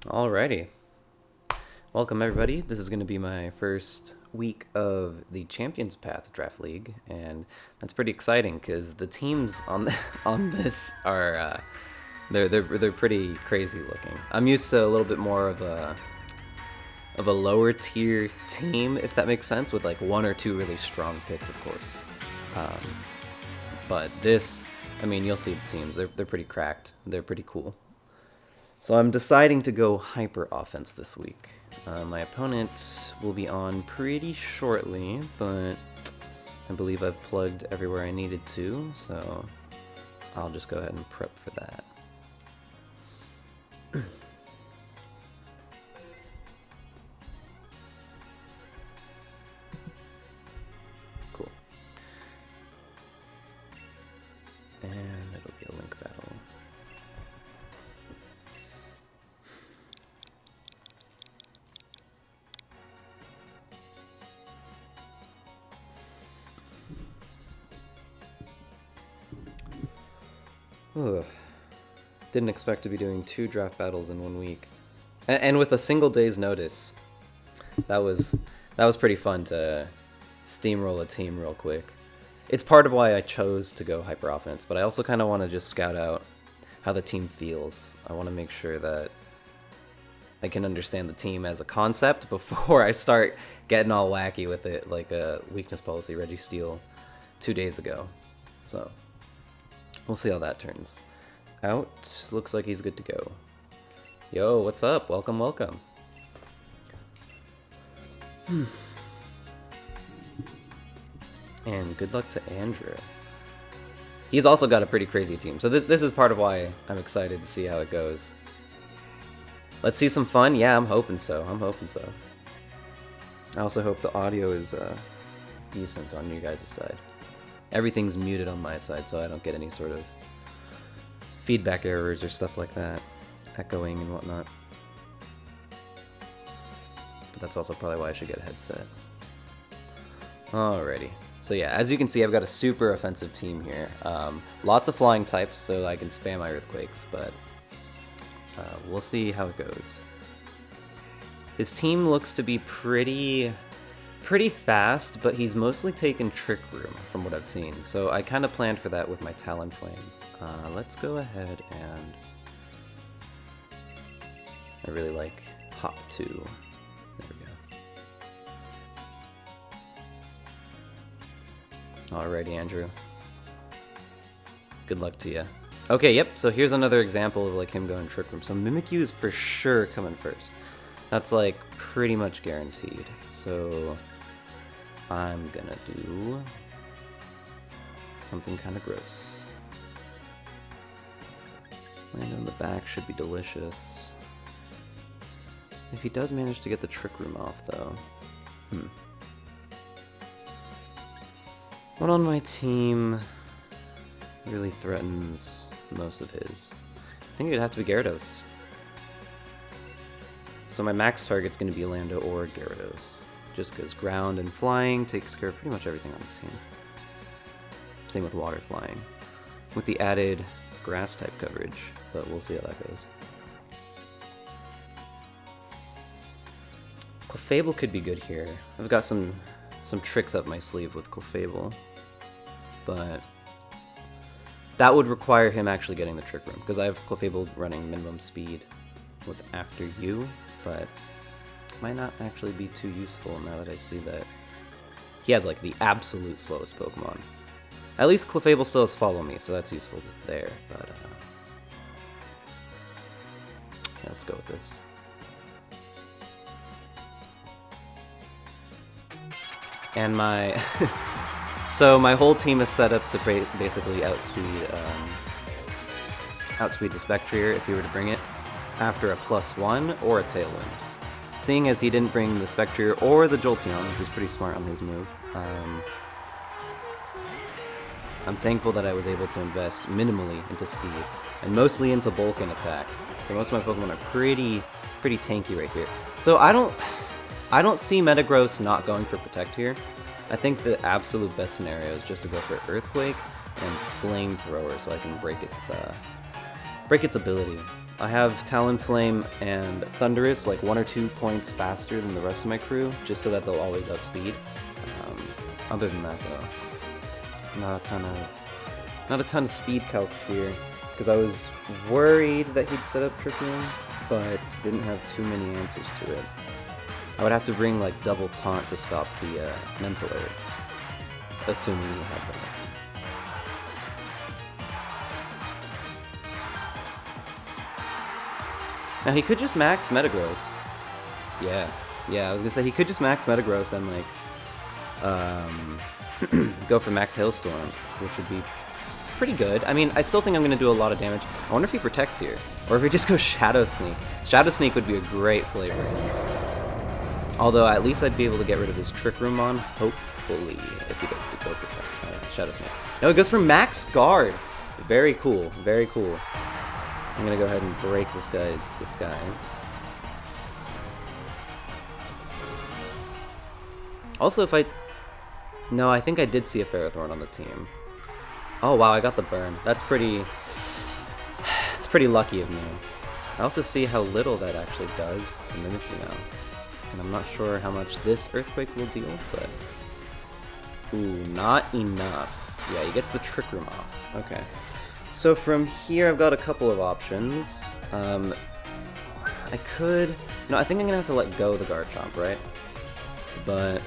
Alrighty. Welcome everybody. This is going to be my first week of the Champions Path Draft League, and that's pretty exciting because the teams on on this are they're pretty crazy looking. I'm used to a little bit more of a lower tier team, if that makes sense, with like one or two really strong picks, of course. But this, I mean, you'll see the teams. They're pretty cracked. They're pretty cool. So I'm deciding to go hyper offense this week. My opponent will be on pretty shortly, but I believe I've plugged everywhere I needed to, so I'll just go ahead and prep for that. Cool. And it'll be a link battle. Ugh. Didn't expect to be doing 2 draft battles in 1 week, and with a single day's notice. That was pretty fun to steamroll a team real quick. It's part of why I chose to go hyper offense, but I also kind of want to just scout out how the team feels. I want to make sure that I can understand the team as a concept before I start getting all wacky with it, like a weakness policy Reggie Steele 2 days ago. So we'll see how that turns out. Looks like he's good to go. Yo, what's up? Welcome, welcome. And good luck to Andrew. He's also got a pretty crazy team, so this is part of why I'm excited to see how it goes. Let's see some fun? Yeah, I'm hoping so. I also hope the audio is decent on you guys' side. Everything's muted on my side, so I don't get any sort of feedback errors or stuff like that, echoing and whatnot. But that's also probably why I should get a headset. Alrighty. So yeah, as you can see, I've got a super offensive team here. Lots of flying types, so I can spam my earthquakes, but we'll see how it goes. His team looks to be pretty fast, but he's mostly taken Trick Room from what I've seen, so I kind of planned for that with my Talonflame. Let's go ahead and... I really like Hop 2. There we go. Alrighty, Andrew. Good luck to you. Okay, yep, so here's another example of like him going Trick Room. So Mimikyu is for sure coming first. That's like pretty much guaranteed. So I'm gonna do something kind of gross. Land on the back should be delicious. If he does manage to get the Trick Room off, though. What on my team really threatens most of his? I think it'd have to be Gyarados. So my max target's going to be Lando or Gyarados, just because ground and flying takes care of pretty much everything on this team. Same with water flying, with the added grass type coverage, but we'll see how that goes. Clefable could be good here. I've got some tricks up my sleeve with Clefable, but that would require him actually getting the Trick Room, because I have Clefable running minimum speed with After You, but it might not actually be too useful now that I see that he has like the absolute slowest Pokemon. At least Clefable still has Follow Me, so that's useful there, but yeah, let's go with this. And my so my whole team is set up to basically outspeed the Spectrier if he were to bring it after a +1 or a Tailwind. Seeing as he didn't bring the Spectrier or the Jolteon, which is pretty smart on his move, I'm thankful that I was able to invest minimally into speed and mostly into bulk and attack. So most of my Pokemon are pretty tanky right here. So I don't see Metagross not going for Protect here. I think the absolute best scenario is just to go for Earthquake and Flamethrower so I can break its ability. I have Talonflame and Thunderous like 1 or 2 points faster than the rest of my crew, just so that they'll always outspeed. Other than that, though, not a ton of speed calcs here, because I was worried that he'd set up Trick Room, but didn't have too many answers to it. I would have to bring like double taunt to stop the mental alert, assuming he had that. Now he could just max Metagross. Yeah, I was gonna say he could just max Metagross and like go for max Hailstorm, which would be pretty good. I mean, I still think I'm gonna do a lot of damage. I wonder if he protects here, or if he just goes Shadow Sneak. Shadow Sneak would be a great play for him. Although at least I'd be able to get rid of his Trick Room on, hopefully, if he does go for Shadow Sneak. No, it goes for max Guard. Very cool, very cool. I'm gonna go ahead and break this guy's disguise. Also, if I... No, I think I did see a Ferrothorn on the team. Oh wow, I got the burn. That's pretty... It's pretty lucky of me. I also see how little that actually does to Mimikyu now. And I'm not sure how much this Earthquake will deal, but... Ooh, not enough. Yeah, he gets the Trick Room off. Okay. So from here, I've got a couple of options. I could... No, I think I'm going to have to let go of the Garchomp, right? But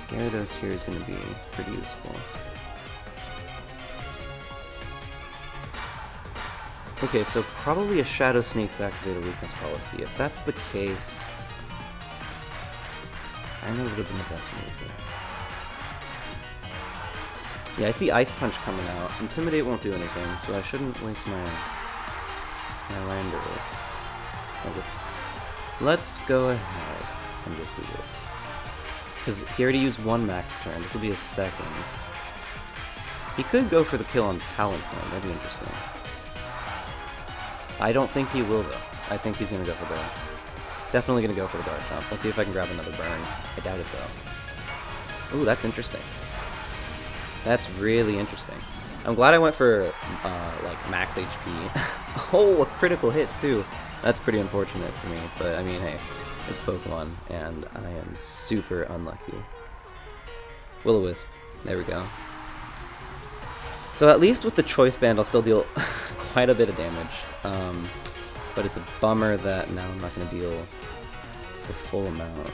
Gyarados here is going to be pretty useful. Okay, so probably a Shadow Sneak to activate a weakness policy. If that's the case, I know it would have been the best move here. Yeah, I see Ice Punch coming out. Intimidate won't do anything, so I shouldn't waste my Landorus. Okay. Let's go ahead and just do this. Because he already used 1 max turn. This will be his second. He could go for the kill on Talonflame. That'd be interesting. I don't think he will, though. I think he's going to go for the... Definitely going to go for the Garchomp. Let's see if I can grab another burn. I doubt it, though. Ooh, that's interesting. That's really interesting. I'm glad I went for, like, max HP. Oh, a critical hit, too. That's pretty unfortunate for me, but, I mean, hey, it's Pokemon, and I am super unlucky. Will-O-Wisp. There we go. So at least with the Choice Band, I'll still deal quite a bit of damage. But it's a bummer that now I'm not going to deal the full amount.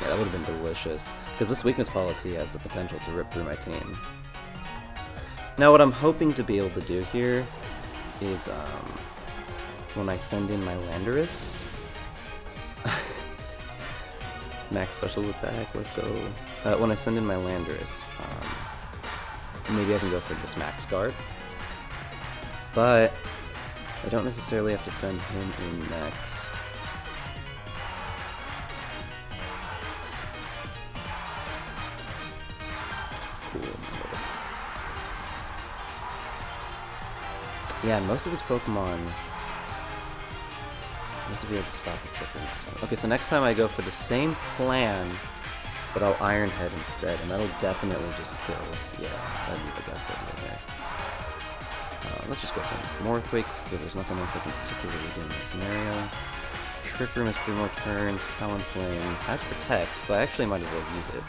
Yeah, that would have been delicious. Because this weakness policy has the potential to rip through my team. Now what I'm hoping to be able to do here is when I send in my Landorus, max special attack, let's go. When I send in my Landorus, maybe I can go for just max guard. But I don't necessarily have to send him in next. Cool. Yeah, most of his Pokemon need to be able to stop the Trick Room. Okay, so next time I go for the same plan, but I'll Iron Head instead, and that'll definitely just kill. Yeah, that'd be the best idea there. Let's just go for more Earthquakes, because there's nothing else I can particularly do in that scenario. Trick Room is 3 more turns, Talonflame has Protect, so I actually might as well use it.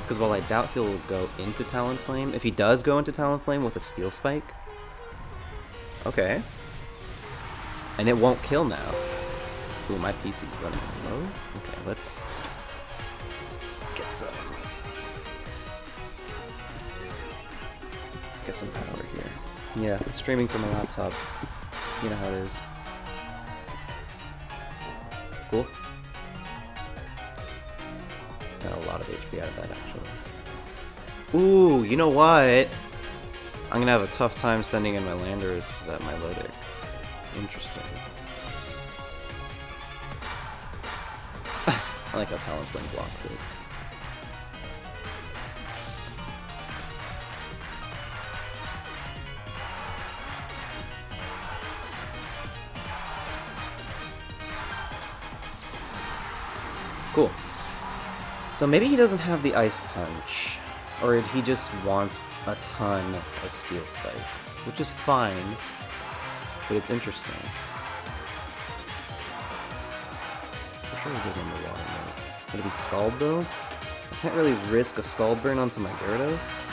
Because while I doubt he'll go into Talonflame, if he does go into Talonflame with a Steel Spike... Okay. And it won't kill now. Ooh, my PC's running low. Okay, let's get some... Get some power here. Yeah, I'm streaming from my laptop. You know how it is. Cool. Got a lot of HP out of that, actually. Ooh, you know what? I'm gonna have a tough time sending in my Landorus to that Milotic. Interesting. I like how Talonflame blocks it. Cool. So maybe he doesn't have the Ice Punch, or he just wants a ton of Steel Spikes, which is fine, but it's interesting. For sure he goes underwater mode. Would it be Scald though? I can't really risk a Scald Burn onto my Gyarados.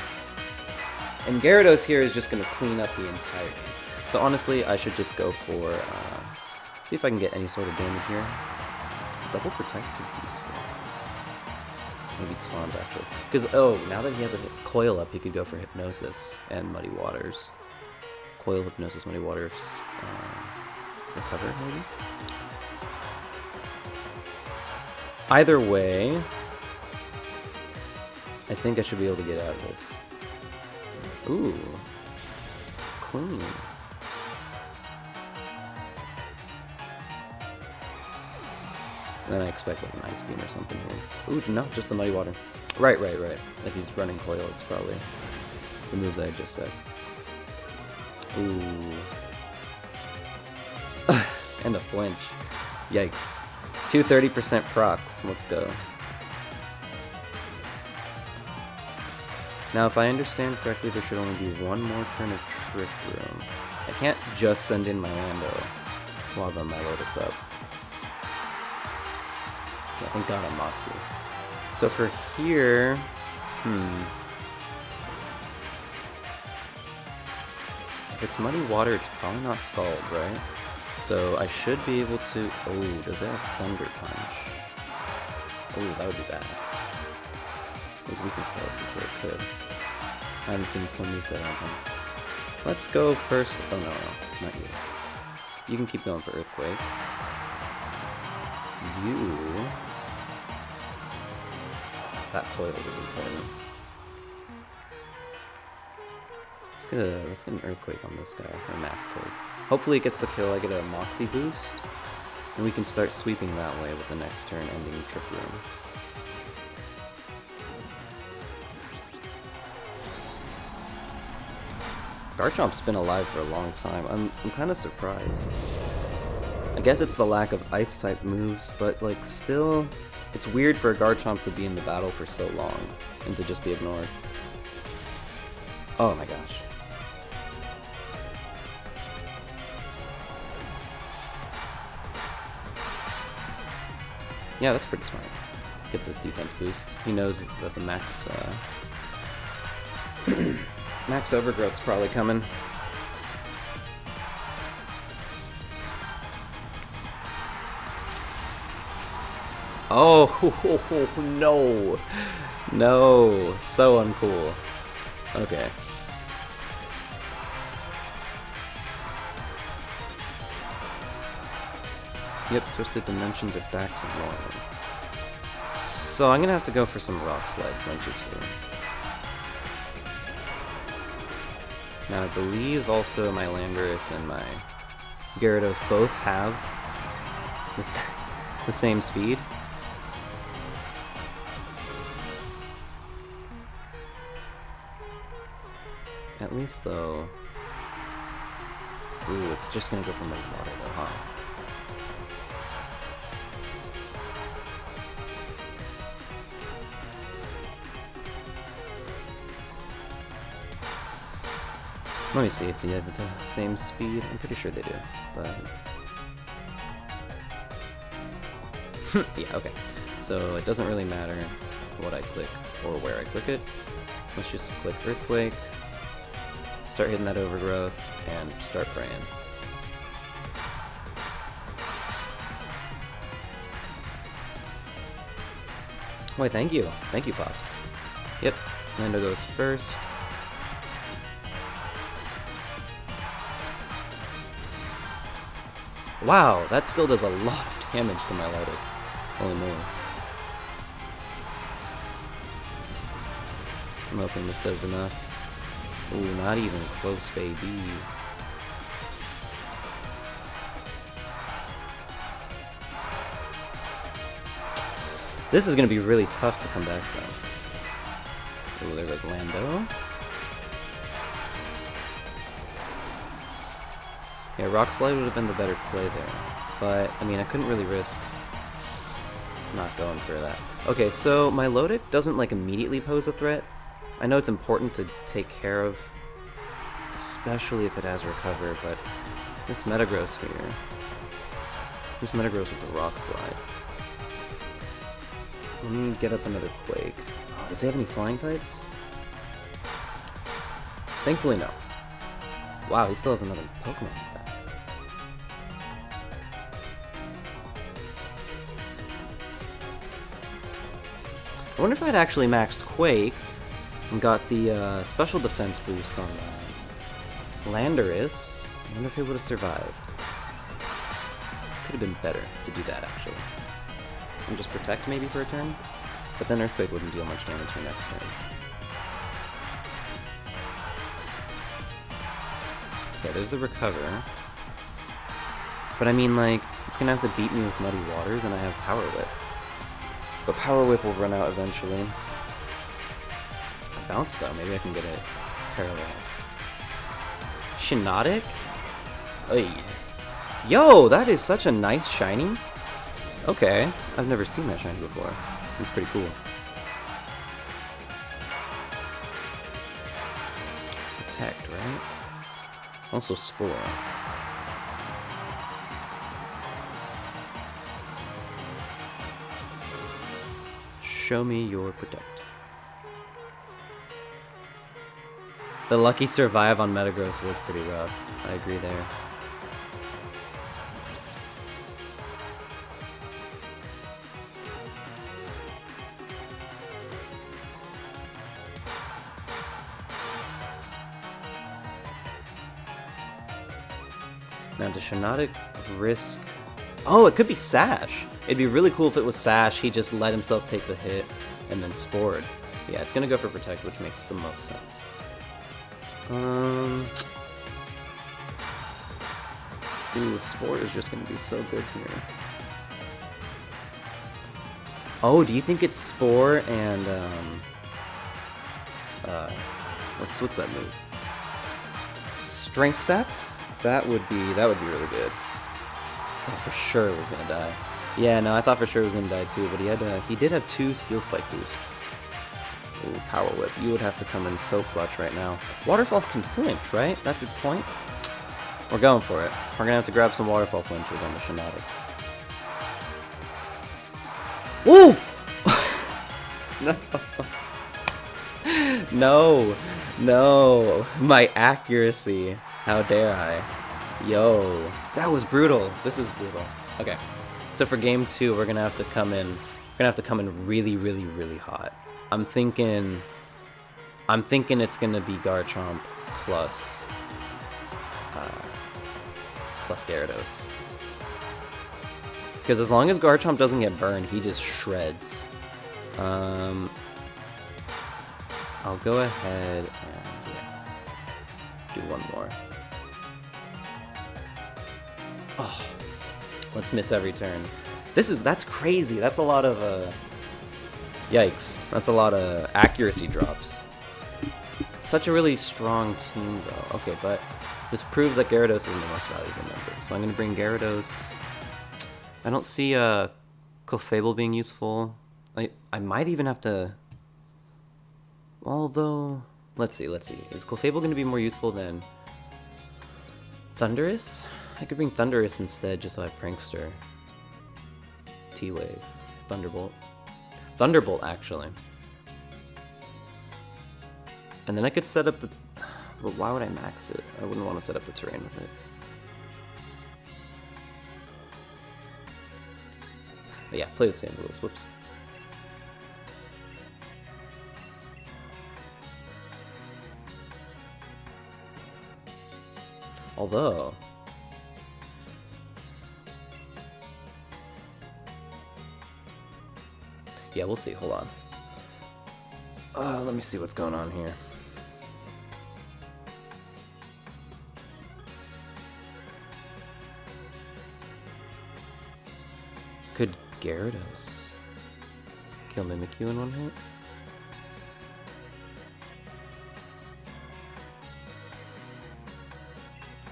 And Gyarados here is just going to clean up the entire game. So honestly, I should just go for, see if I can get any sort of damage here. Double Protect could be useful. Maybe Taunt, actually. Because, oh, now that he has a Coil up, he could go for Hypnosis and Muddy Waters. Coil, Hypnosis, Muddy Waters, Recover, maybe? Either way, I think I should be able to get out of this. Ooh. Clean. And then I expect like an Ice Beam or something here. Ooh, no, just the Muddy Water. Right. If he's running Coil, it's probably the moves I just said. Ooh. And a flinch. Yikes. 230% procs. Let's go. Now, if I understand correctly, there should only be one more turn of Trick Room. I can't just send in my Lando while the Milotic's up. Yeah, thank God I'm Moxie. So for here, if it's Muddy Water, it's probably not Scald, right? So I should be able to... Oh, does it have Thunder Punch? Oh, that would be bad. His weakness policy, so it could. I haven't seen 20 set on him. Let's go first. Oh no, not you. You can keep going for Earthquake. That coil is important. Let's get an Earthquake on this guy, or Max Quake. Hopefully it gets the kill, I get a Moxie boost, and we can start sweeping that way with the next turn ending Trick Room. Garchomp's been alive for a long time. I'm kind of surprised. I guess it's the lack of Ice-type moves, but like still, it's weird for a Garchomp to be in the battle for so long and to just be ignored. Oh my gosh. Yeah, that's pretty smart. Get this defense boost. He knows that the max max Overgrowth's probably coming. Oh, no. No. So uncool. Okay. Yep, Twisted Dimensions are back to normal. So I'm gonna have to go for some Rock Slide flinches here. Now I believe also my Landorus and my Gyarados both have the same speed. At least though... Ooh, it's just gonna go for my water though, huh? Let me see if they have the same speed. I'm pretty sure they do, but... yeah, okay. So it doesn't really matter what I click or where I click it. Let's just click Earthquake, start hitting that Overgrowth, and start praying. Why, thank you. Thank you, Pops. Yep, Lando goes first. Wow, that still does a lot of damage to my Milotic. Holy moly. I'm hoping this does enough. Ooh, not even close, baby. This is going to be really tough to come back from. Ooh, there goes Lando. Yeah, Rock Slide would have been the better play there, but, I mean, I couldn't really risk Not going for that. Okay, so my Lodic doesn't like immediately pose a threat. I know it's important to take care of, especially if it has recover, but this Metagross here. This Metagross with the Rock Slide. Let me get up another Quake. Oh, does he have any flying types? Thankfully, no. Wow, he still has another Pokemon like that. I wonder if I'd actually maxed Quaked and got the special defense boost on Landorus. I wonder if he would have survived. Could have been better to do that, actually. And just protect maybe for a turn? But then Earthquake wouldn't deal much damage for next turn. Okay, there's the recover. But I mean, like, it's gonna have to beat me with Muddy Waters, and I have Power Whip. But Power Whip will run out eventually. Bounce, though. Maybe I can get it paralyzed. Shiinotic? Oy. Yo, that is such a nice shiny. Okay, I've never seen that shiny before. It's pretty cool. Protect, right? Also Spore. Show me your Protect. The lucky survive on Metagross was pretty rough. I agree there. Now, does Shiinotic risk... Oh, it could be Sash! It'd be really cool if it was Sash, he just let himself take the hit and then Spored. Yeah, it's gonna go for Protect, which makes the most sense. Ooh, Spore is just gonna be so good here. Oh, do you think it's Spore and, what's that move? Strength Sap? That would be really good. I thought for sure it was gonna die. Yeah, no, I thought for sure it was gonna die too, but he did have 2 Steel Spike boosts. Ooh, Power Whip. You would have to come in so clutch right now. Waterfall can flinch, right? That's its point? We're going for it. We're gonna have to grab some Waterfall flinches on the Shiinotic. Woo! No. No. No. My accuracy. How dare I? Yo. That was brutal. This is brutal. Okay. So for game 2, we're gonna have to come in. We're gonna have to come in really, really, really hot. I'm thinking it's gonna be Garchomp plus Gyarados. Because as long as Garchomp doesn't get burned, he just shreds. I'll go ahead and do one more. Oh, let's miss every turn. That's crazy. That's a lot of yikes. That's a lot of accuracy drops. Such a really strong team, though. Okay, but this proves that Gyarados is the most valuable member. So I'm going to bring Gyarados. I don't see Clefable being useful. I might even have to... Although... Let's see. Is Clefable going to be more useful than Thundurus? I could bring Thundurus instead, just so I have Prankster. T-Wave. Thunderbolt. Thunderbolt, actually. And then I could set up the... But why would I max it? I wouldn't want to set up the terrain with it. But yeah, play the same rules. Whoops. Although... Yeah, we'll see. Hold on. Let me see what's going on here. Could Gyarados kill Mimikyu in one hit?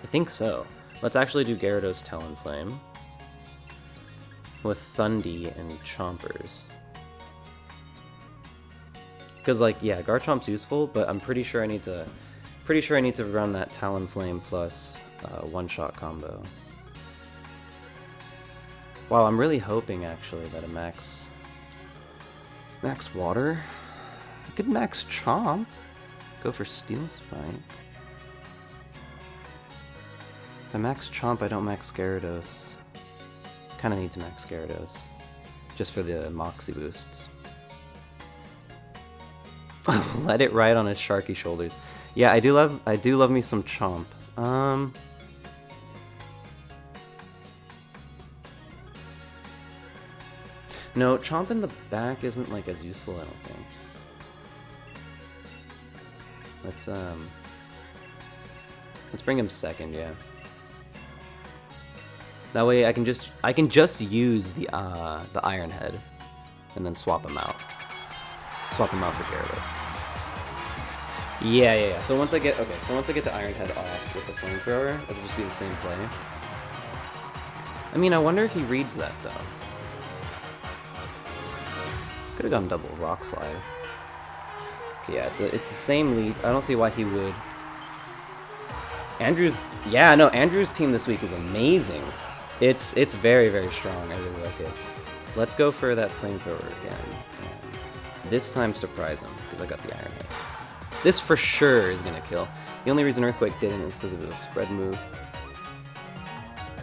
I think so. Let's actually do Gyarados Talonflame. with Thundy and Chompers. Because, like, yeah, Garchomp's useful, but I'm pretty sure I need to run that Talonflame plus one-shot combo. Wow, I'm really hoping actually that a max Water. I could max Chomp. Go for Steel Spike. If I max Chomp, I don't max Gyarados. Kind of need to max Gyarados, just for the Moxie boosts. Let it ride on his Sharky shoulders. Yeah, I do love me some Chomp. No, Chomp in the back isn't like as useful, I don't think. Let's bring him second, yeah. That way I can just use the Iron Head and then swap him out. Swap him out for Gyarados. Yeah. So once I get the Iron Head off with the Flamethrower, it'll just be the same play. I mean, I wonder if he reads that though. Could have gone double Rock Slide. Okay, yeah, it's the same lead. I don't see why he would. Andrew's team this week is amazing. It's very, very strong. I really like it. Let's go for that Flamethrower again. And this time surprise him, because I got the Iron Head. This for sure is gonna kill. The only reason Earthquake didn't is because it was a spread move.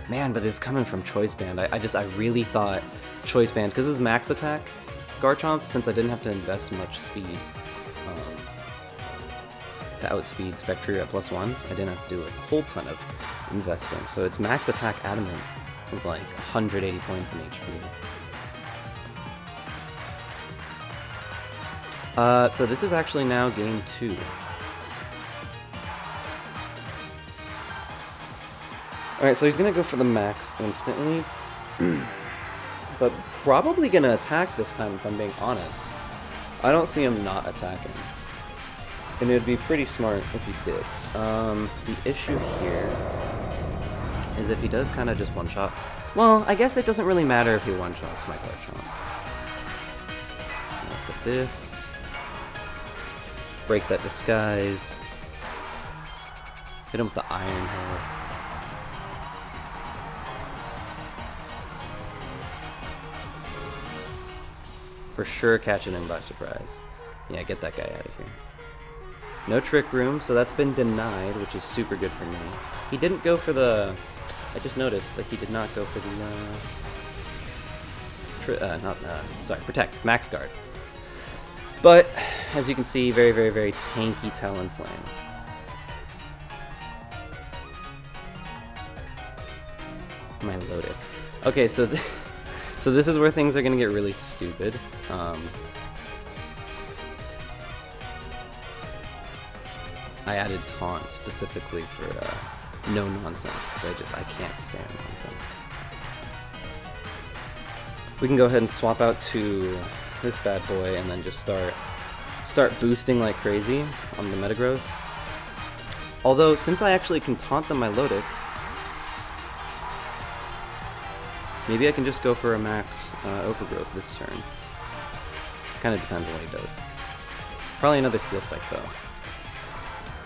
Man, but it's coming from Choice Band. I really thought Choice Band, because his max attack, Garchomp, since I didn't have to invest much speed to outspeed Spectre at +1, I didn't have to do a whole ton of investing. So it's max attack Adamant with like 180 points in HP. So this is actually now game 2. Alright, so he's gonna go for the max instantly. But probably gonna attack this time if I'm being honest. I don't see him not attacking. And it would be pretty smart if he did. The issue here is if he does kind of just one-shot. Well, I guess it doesn't really matter if he one-shots my Garchomp. Let's get this. Break that disguise. Hit him with the Iron Head. For sure catching him by surprise. Yeah, get that guy out of here. No Trick Room, so that's been denied, which is super good for me. He didn't go for the... I just noticed, like, he did not go for the... Protect. Max Guard. But, as you can see, very, very, very tanky Talonflame. My Loaded. Okay, so... So this is where things are going to get really stupid. I added Taunt specifically for no nonsense, because I can't stand nonsense. We can go ahead and swap out to this bad boy and then just start boosting like crazy on the Metagross. Although, since I actually can taunt them Milotic, maybe I can just go for a max Overgrowth this turn. Kind of depends on what he does. Probably another Steel Spike though.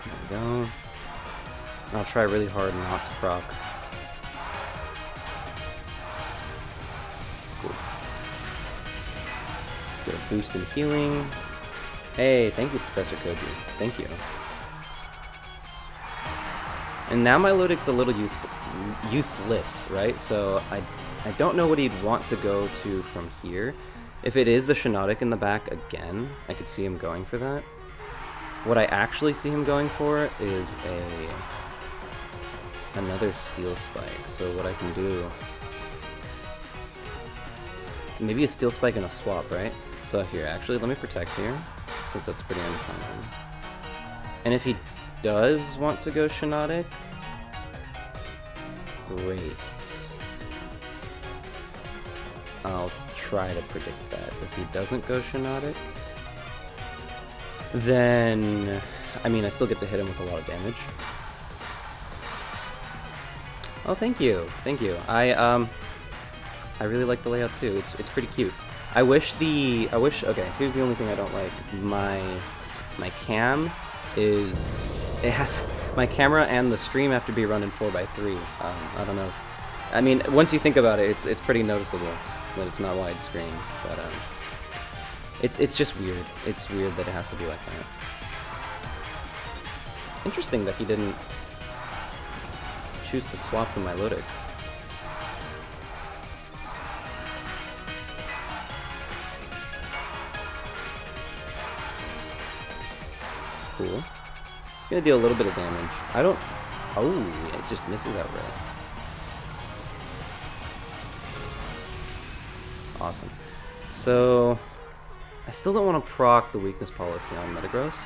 There we go. I'll try really hard not to proc. Cool. Get a boost in healing. Hey, thank you, Professor Koji. Thank you. And now my Lodic's a little useless, right? So I don't know what he'd want to go to from here. If it is the Shiinotic in the back again, I could see him going for that. What I actually see him going for is another Steel Spike. So what I can do... So maybe a Steel Spike and a swap, right? So here, actually, let me Protect here, since that's pretty uncommon. And if he does want to go Shiinotic, great. I'll try to predict that. If he doesn't go Shiinotic, then, I mean, I still get to hit him with a lot of damage. Oh, thank you. Thank you. I really like the layout too. It's pretty cute. Okay, here's the only thing I don't like. My cam is, it has, my camera and the stream have to be run in 4:3. I don't know if, I mean, once you think about it, it's pretty noticeable that it's not widescreen, but it's just weird. It's weird that it has to be like that. Interesting that he didn't choose to swap the Milotic. Cool. It's gonna deal a little bit of damage. I don't... Oh, it just misses outright. Awesome. So, I still don't want to proc the weakness policy on Metagross.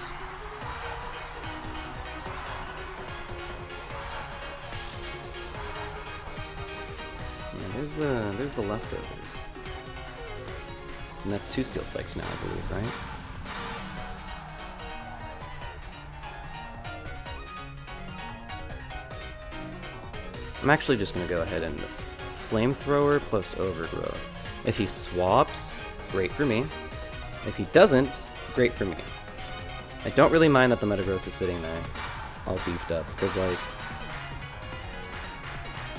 Yeah, there's the leftovers. And that's 2 Steel Spikes now, I believe, right? I'm actually just going to go ahead and Flamethrower plus Overgrowth. If he swaps, great for me. If he doesn't, great for me. I don't really mind that the Metagross is sitting there all beefed up, because, like,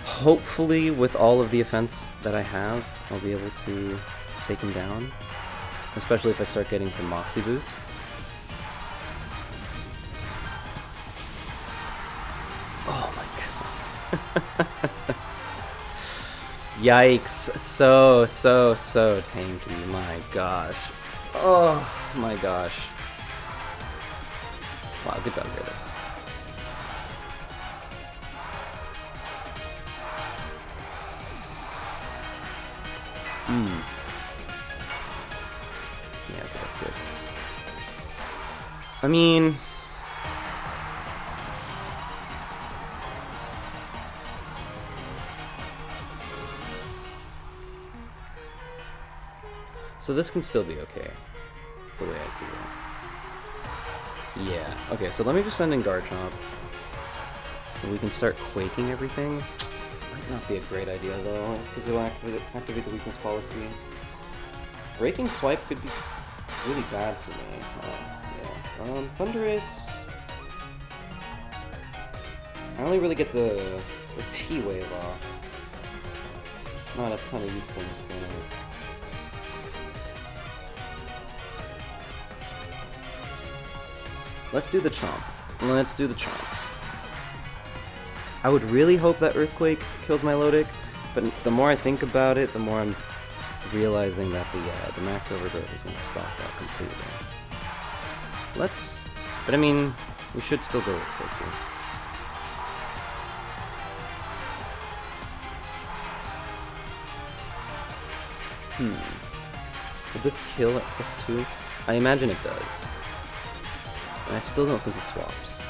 hopefully with all of the offense that I have, I'll be able to take him down. Especially if I start getting some Moxie boosts. Oh my god. Yikes. So tanky. My gosh. Oh my gosh. Wow, good job, Gyarados. Yeah, okay, that's good. I mean... So this can still be okay, the way I see it. Yeah, okay, so let me just send in Garchomp. And we can start quaking everything. Might not be a great idea though, because it'll activate the weakness policy. Breaking Swipe could be really bad for me. Yeah. Thundurus... I only really get the T-Wave off. Not a ton of usefulness there. Let's do the Chomp. Let's do the Chomp. I would really hope that Earthquake kills my Milotic, but the more I think about it, the more I'm realizing that the Max Overgrowth is going to stop that completely. But I mean, we should still go Earthquake here. Would this kill at +2? I imagine it does. And I still don't think he swaps.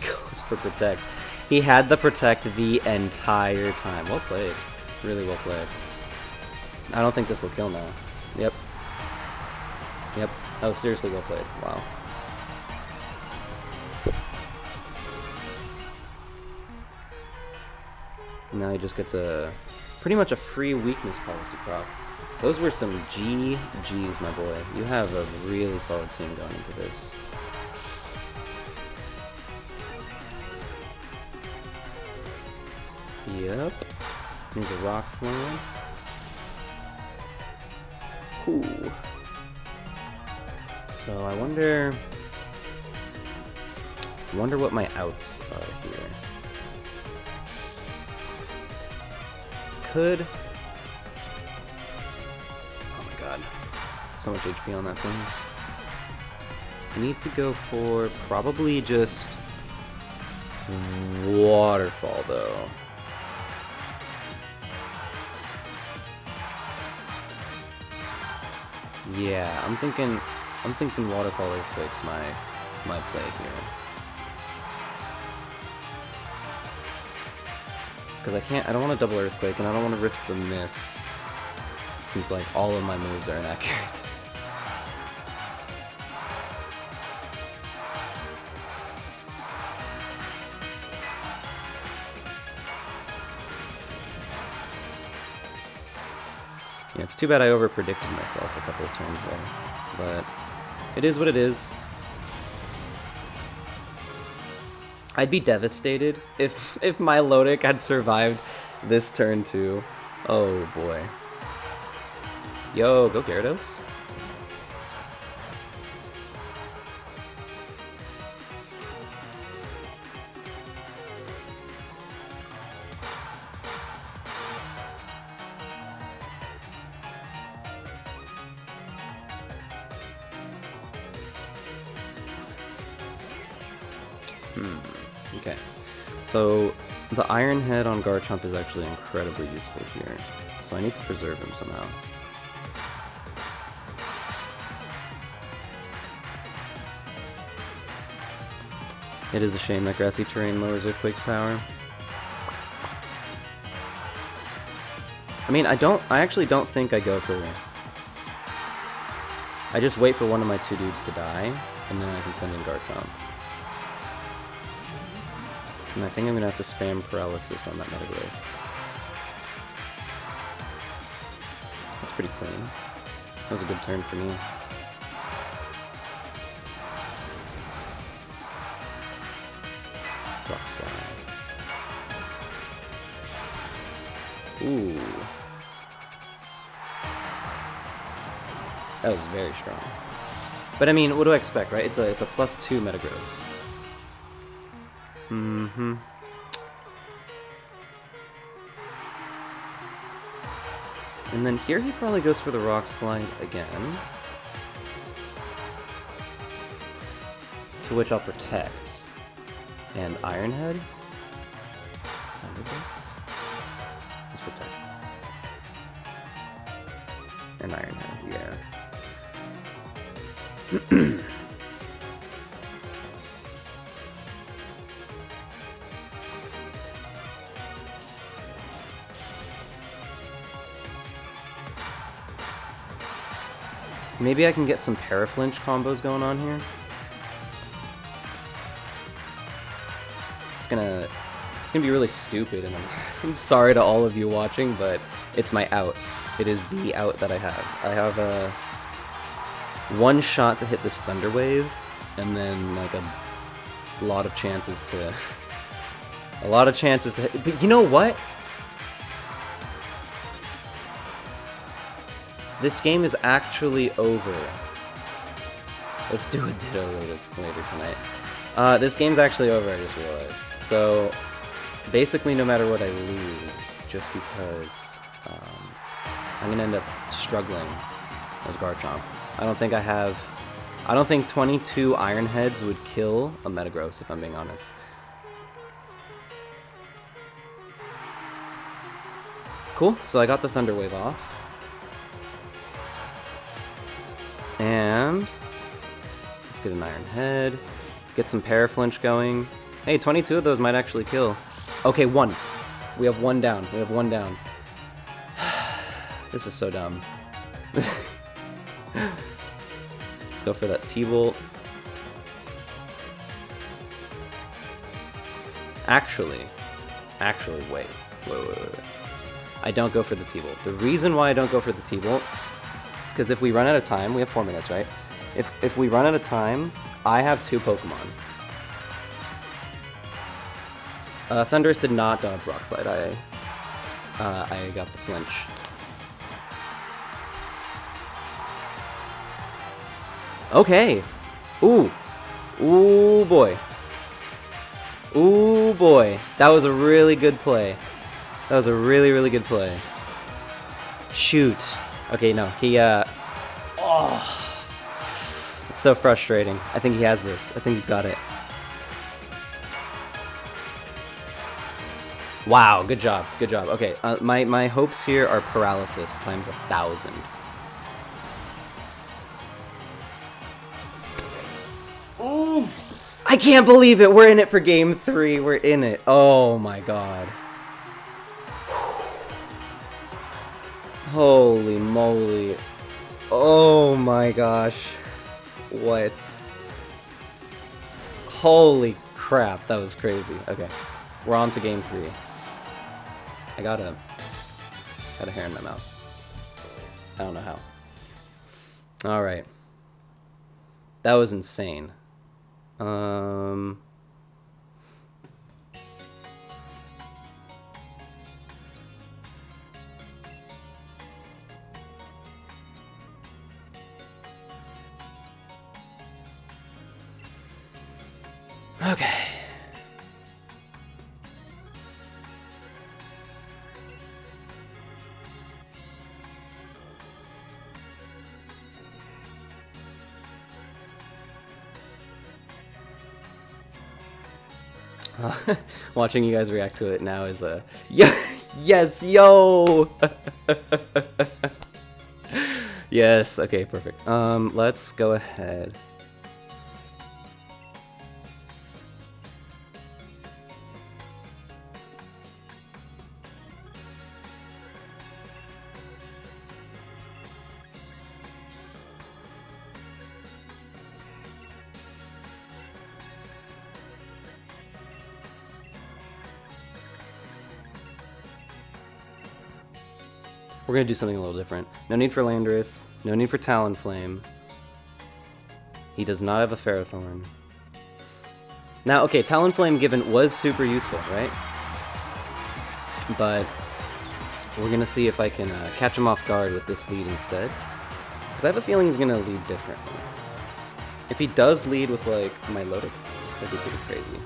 Goes for Protect. He had the Protect the entire time. Well played. Really well played. I don't think this will kill now. Yep. Yep. That was seriously well played. Wow. Now he just gets pretty much a free weakness policy proc. Those were some GGs, my boy. You have a really solid team going into this. Yep. Here's a Rock Slam. Ooh. So I wonder what my outs are here. Could... So much HP on that thing. I need to go for probably just Waterfall though. Yeah, I'm thinking Waterfall Earthquake's my play here. Because I don't want to double Earthquake and I don't want to risk the miss. Since like all of my moves are inaccurate. Yeah, it's too bad I over-predicted myself a couple of turns there, but it is what it is. I'd be devastated if my Lodic had survived this turn too. Oh boy. Yo, go Gyarados. Okay. So the Iron Head on Garchomp is actually incredibly useful here. So I need to preserve him somehow. It is a shame that grassy terrain lowers Earthquake's power. I mean, I actually don't think I go for... I just wait for one of my two dudes to die, and then I can send in Garchomp. And I think I'm gonna have to spam Paralysis on that Metagross. That's pretty clean. That was a good turn for me. Rock Slide. Ooh. That was very strong. But I mean, what do I expect, right? It's a +2 Metagross. Mm-hmm. And then here he probably goes for the Rock Slide again. To which I'll protect. And Iron Head? Thunderbolt? Let's protect. And Iron Head, yeah. Maybe I can get some Paraflinch combos going on here. It's gonna be really stupid, and I'm sorry to all of you watching, but it's my out. It is the out that I have. I have a one shot to hit this Thunder Wave, and then like a lot of chances to hit. But you know what? This game is actually over. Let's do a Ditto later tonight. This game's actually over, I just realized. So, basically no matter what I lose, just because I'm gonna end up struggling as Garchomp. I don't think 22 Iron Heads would kill a Metagross, if I'm being honest. Cool, so I got the Thunder Wave off. And let's get an Iron Head, get some Paraflinch going. Hey, 22 of those might actually kill. Okay, one. We have one down. This is so dumb. Let's go for that T-Bolt. Actually, wait. I don't go for the T-Bolt. The reason why I don't go for the T-Bolt is because if we run out of time, we have 4 minutes, right? If we run out of time, I have 2 Pokemon. Thundurus did not dodge Rock Slide. I got the flinch. Okay. Ooh. Ooh, boy. Ooh, boy. That was a really good play. That was a really, really good play. Shoot. Okay, no. He, oh. It's so frustrating. I think he has this. I think he's got it. Wow, good job. Good job. Okay, my hopes here are paralysis times 1,000. Oh, I can't believe it. We're in it for game 3. We're in it. Oh my god. Holy moly. Oh my gosh. What? Holy crap, that was crazy. Okay, we're on to game 3. I got a hair in my mouth. I don't know how. Alright. That was insane. Okay. Watching you guys react to it now is a yes, yo. Yes. Okay, perfect. Let's go ahead. We're gonna do something a little different. No need for Landorus. No need for Talonflame. He does not have a Ferrothorn. Now, okay, Talonflame given was super useful, right? But we're gonna see if I can catch him off guard with this lead instead. Because I have a feeling he's gonna lead differently. If he does lead with, like, my Lotus, that'd be pretty crazy.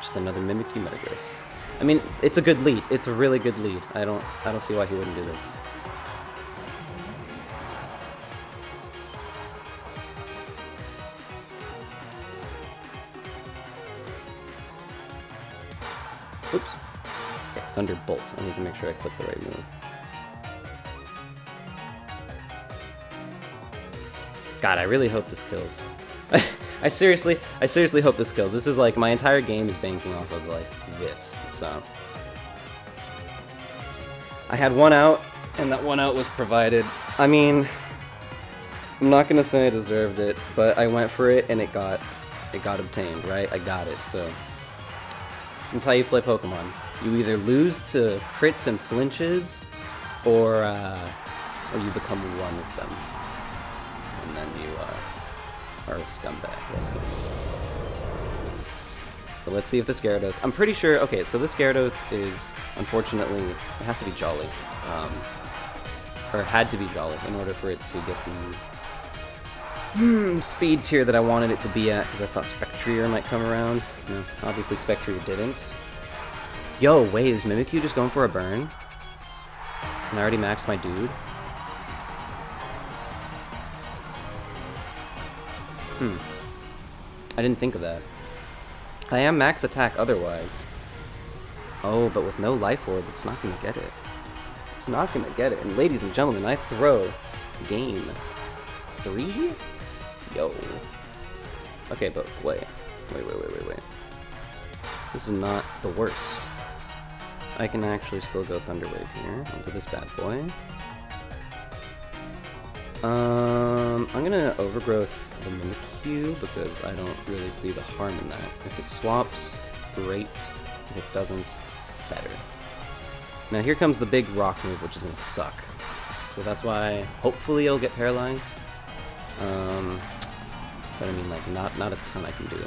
Just another Mimikyu Metagross. I mean, it's a good lead. It's a really good lead. I don't see why he wouldn't do this. Oops. Okay, Thunderbolt. I need to make sure I click the right move. God, I really hope this kills. I seriously hope this kills. This is like, my entire game is banking off of like this, so. I had one out, and that one out was provided. I mean, I'm not gonna say I deserved it, but I went for it and it got obtained, right? I got it, so. That's how you play Pokemon. You either lose to crits and flinches, or you become one with them. And then you are a scumbag. So let's see if this Gyarados... I'm pretty sure... Okay, so this Gyarados is, unfortunately, it has to be Jolly. Or it had to be Jolly in order for it to get the speed tier that I wanted it to be at, because I thought Spectrier might come around. No, obviously Spectrier didn't. Yo, wait, is Mimikyu just going for a burn? And I already maxed my dude? I didn't think of that. I am max attack otherwise. Oh, but with no life orb, it's not gonna get it. It's not gonna get it. And ladies and gentlemen, I throw game 3? Yo. Okay, but wait. This is not the worst. I can actually still go Thunder Wave here into this bad boy. I'm gonna Overgrowth the Mimikyu because I don't really see the harm in that. If it swaps, great. If it doesn't, better. Now here comes the big rock move, which is gonna suck. So that's why hopefully it'll get paralyzed. But I mean, like, not a ton I can do.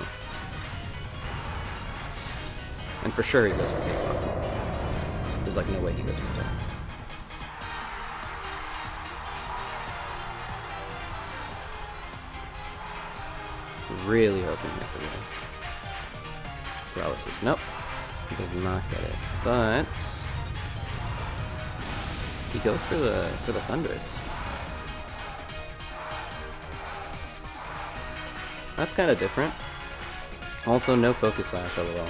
And for sure he goes for big rock. There's like no way he goes for that. Really hoping that for paralysis. Nope. He does not get it. But he goes for the Thunderous. That's kind of different. Also, no Focus Sash, lol.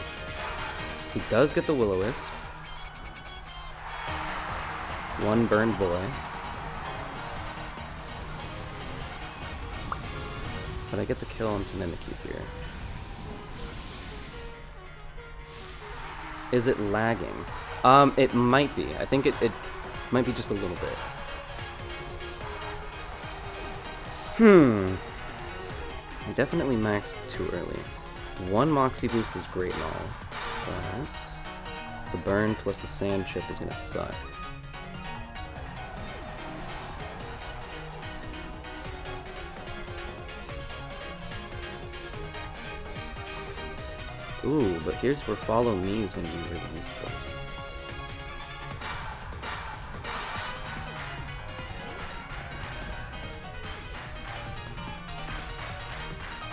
He does get the Will-O-Wisp. One Burned Boy. But I get the kill onto Mimikyu here. Is it lagging? It might be. I think it might be just a little bit. I definitely maxed too early. One Moxie boost is great and all, but the burn plus the sand chip is gonna suck. Ooh, but here's where follow me is going to be really useful.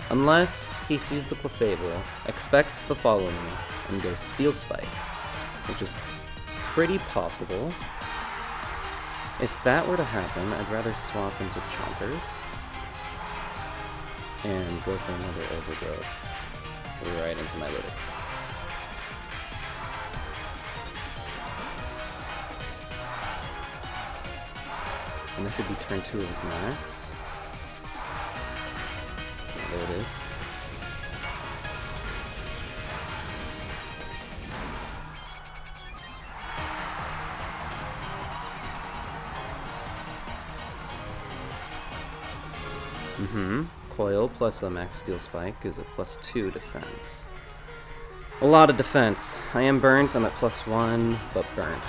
Unless he sees the Clefable, expects the follow me, and goes Steel Spike, which is pretty possible. If that were to happen, I'd rather swap into Chompers and go for another Overgrowth right into my Lytic. And this should be turn 2 of his max. Yeah, there it is. Coil plus a max Steel Spike is a +2 defense. A lot of defense. I am burnt, I'm at +1, but burnt.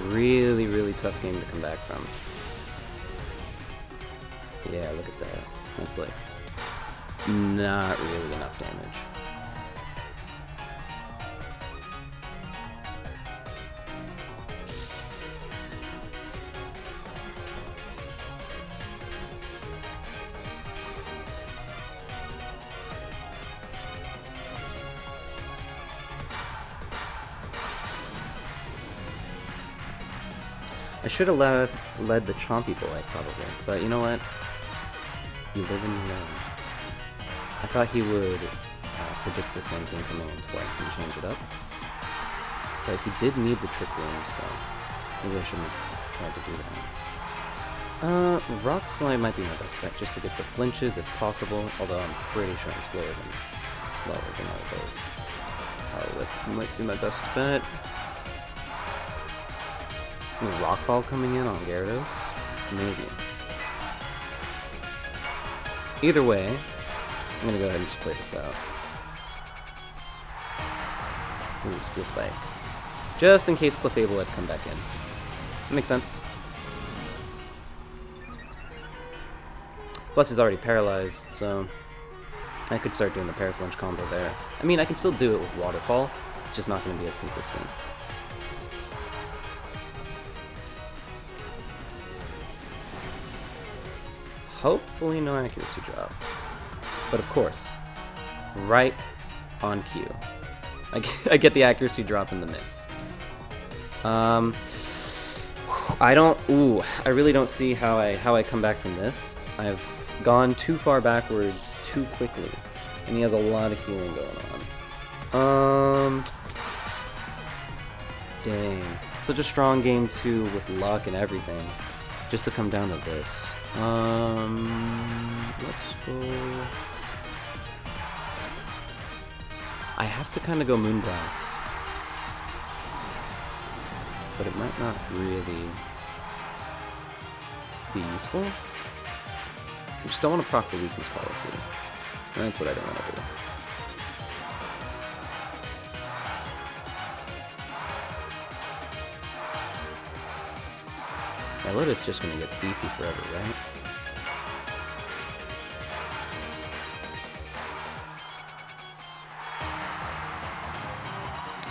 Really, really tough game to come back from. Yeah, look at that. That's like not really enough damage. I should have led the Chompy Boy, probably, but you know what? You live and you learn. I thought he would predict the same thing coming in twice and change it up, but he did need the Trick Room, so maybe I shouldn't have tried to do that. Rock Slide might be my best bet, just to get the flinches if possible, although I'm pretty sure I'm slower than all of those. That might be my best bet. Rockfall coming in on Gyarados? Maybe. Either way, I'm gonna go ahead and just play this out. Ooh, Steel Spike. Just in case Clefable had come back in. That makes sense. Plus he's already paralyzed, so I could start doing the Paraflinch combo there. I mean, I can still do it with Waterfall, it's just not gonna be as consistent. Hopefully no accuracy drop. But of course, right on cue. I get the accuracy drop in the miss. I really don't see how I come back from this. I've gone too far backwards too quickly. And he has a lot of healing going on. Dang. Such a strong game too with luck and everything. Just to come down to this. Let's go. I have to kind of go Moonblast, but it might not really be useful. I just don't want to proc the weakness policy. That's what I don't want to do. I bet it's just gonna get beefy forever, right?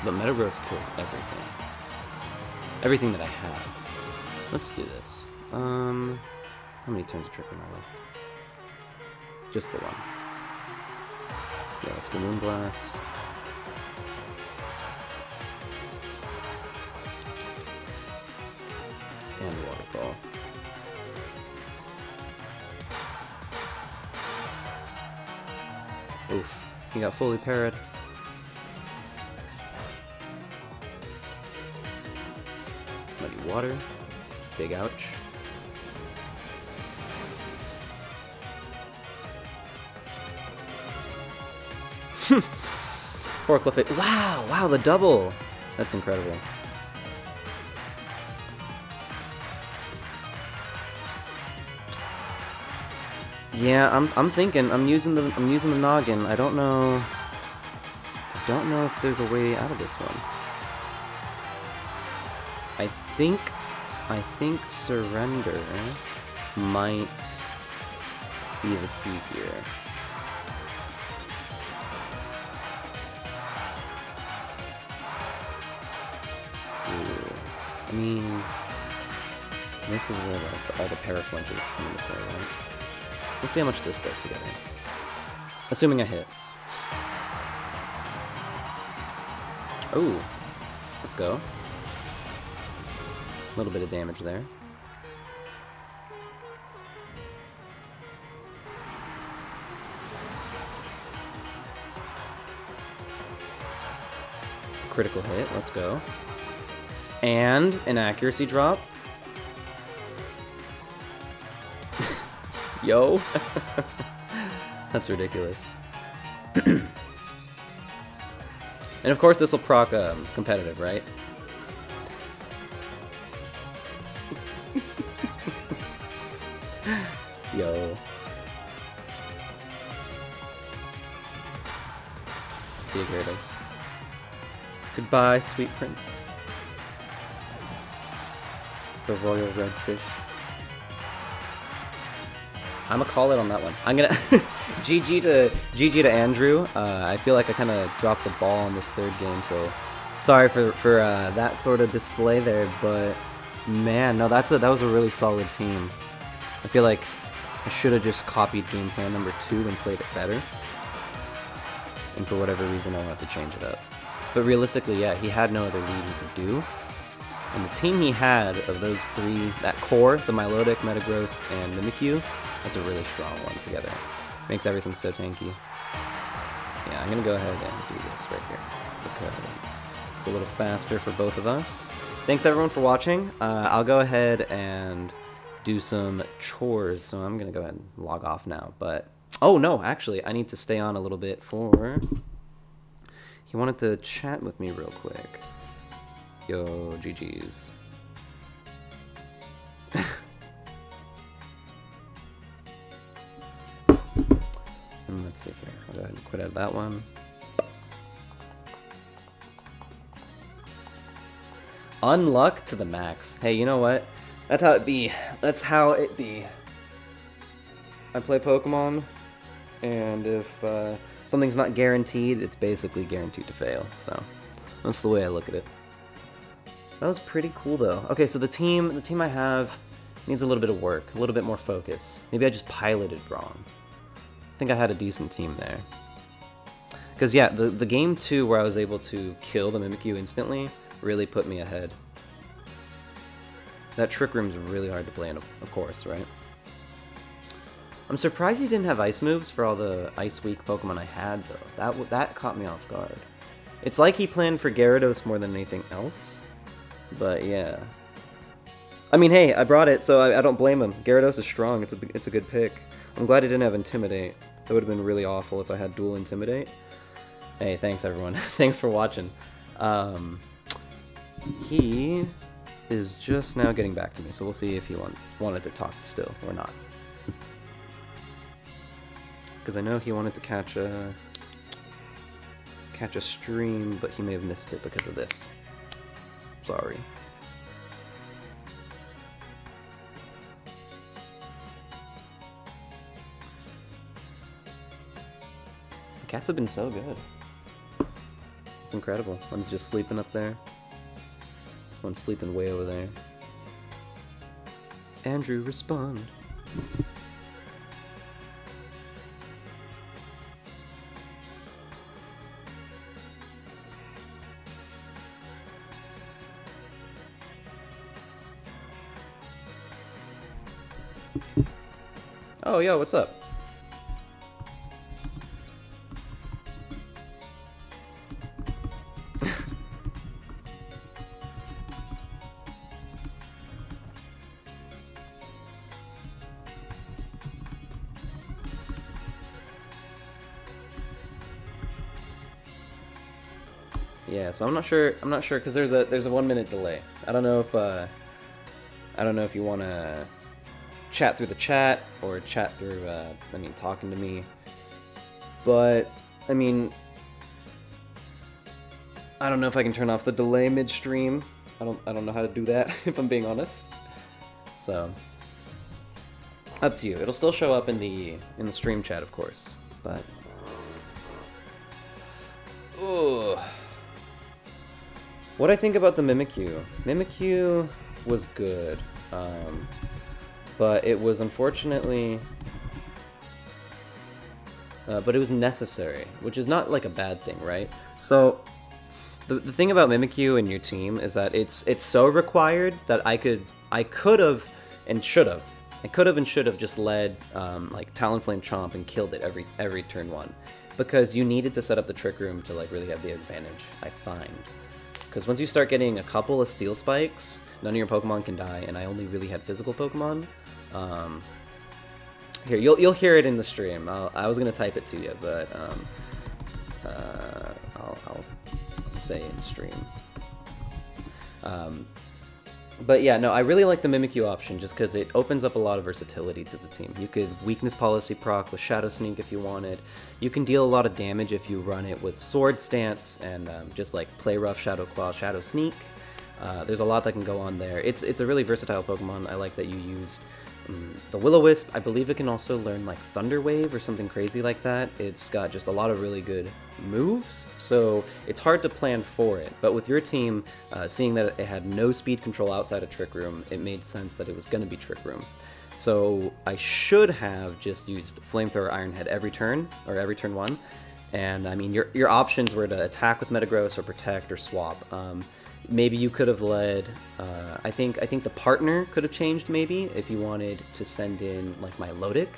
But Metagross kills everything. Everything that I have. Let's do this. How many turns of Trick am I left? Just the one. Yeah, let's go Moonblast. And Waterfall. Oof. He got fully parried. Muddy Water. Big ouch. Poor Clefable. Wow, the double! That's incredible. Yeah, I'm thinking. I'm using the noggin. I don't know if there's a way out of this one. I think surrender might be the key here. I mean, this is where like all the paraflinches come into play, right? Let's see how much this does together. Assuming I hit. Oh, let's go. A little bit of damage there. Critical hit, let's go. And an accuracy drop. Yo. That's ridiculous. And of course this will proc competitive, right? Yo. See you, Gyarados. Goodbye, sweet prince. The royal redfish. I'ma call it on that one. I'm gonna GG to Andrew. I feel like I kind of dropped the ball on this third game, so sorry for that sort of display there. But man, no, that was a really solid team. I feel like I should have just copied game plan number 2 and played it better. And for whatever reason, I wanted to change it up. But realistically, yeah, he had no other lead he could do. And the team he had of those 3, that core, the Milotic, Metagross, and Mimikyu, that's a really strong one together. Makes everything so tanky. Yeah, I'm gonna go ahead and do this right here, because it's a little faster for both of us. Thanks everyone for watching. I'll go ahead and do some chores, so I'm gonna go ahead and log off now. But, oh no, actually, I need to stay on a little bit for... He wanted to chat with me real quick. Yo, GG's. And let's see here. I'll go ahead and quit out of that one. Unluck to the max. Hey, you know what? That's how it be. That's how it be. I play Pokemon, and if something's not guaranteed, it's basically guaranteed to fail. So that's the way I look at it. That was pretty cool, though. Okay, so the team I have needs a little bit of work, a little bit more focus. Maybe I just piloted wrong. I think I had a decent team there. Because yeah, the game 2 where I was able to kill the Mimikyu instantly really put me ahead. That Trick Room's really hard to play, of course, right? I'm surprised he didn't have ice moves for all the Ice Weak Pokemon I had, though. That caught me off guard. It's like he planned for Gyarados more than anything else. But yeah. I mean, hey, I brought it, so I don't blame him. Gyarados is strong. It's a good pick. I'm glad he didn't have Intimidate. That would have been really awful if I had dual Intimidate. Hey, thanks everyone. Thanks for watching. He is just now getting back to me, so we'll see if he wanted to talk still or not. Because I know he wanted to catch a stream, but he may have missed it because of this. Sorry. The cats have been so good. It's incredible. One's just sleeping up there. One's sleeping way over there. Andrew, respond. Oh, yo, what's up? Yeah, so I'm not sure because there's a 1 minute delay. I don't know if you want to chat through the chat or chat through talking to me. But I mean, I don't know if I can turn off the delay midstream. I don't know how to do that if I'm being honest. So up to you. It'll still show up in the stream chat, of course. But What I think about the Mimikyu? Mimikyu was good, but it was unfortunately... but it was necessary, which is not like a bad thing, right? So the thing about Mimikyu in your team is that it's so required that I could have and should have. I could have and should have just led like Talonflame Chomp and killed it every turn one, because you needed to set up the Trick Room to like really have the advantage, I find. Because once you start getting a couple of Steel Spikes, none of your Pokemon can die, and I only really had physical Pokemon. Here, you'll hear it in the stream. I was gonna type it to you, but I'll say in stream. But yeah, no, I really like the Mimikyu option just because it opens up a lot of versatility to the team. You could Weakness Policy proc with Shadow Sneak if you wanted. You can deal a lot of damage if you run it with Sword Stance and just like play rough, Shadow Claw, Shadow Sneak. There's a lot that can go on there. It's a really versatile Pokemon. I like that you used the Will-O-Wisp. I believe it can also learn like Thunder Wave or something crazy like that. It's got just a lot of really good moves, so it's hard to plan for it. But with your team, seeing that it had no speed control outside of Trick Room, it made sense that it was going to be Trick Room. So I should have just used Flamethrower Iron Head every turn, or every turn one. And I mean, your options were to attack with Metagross or protect or swap. Maybe you could have led, I think the partner could have changed maybe if you wanted to send in like my Milotic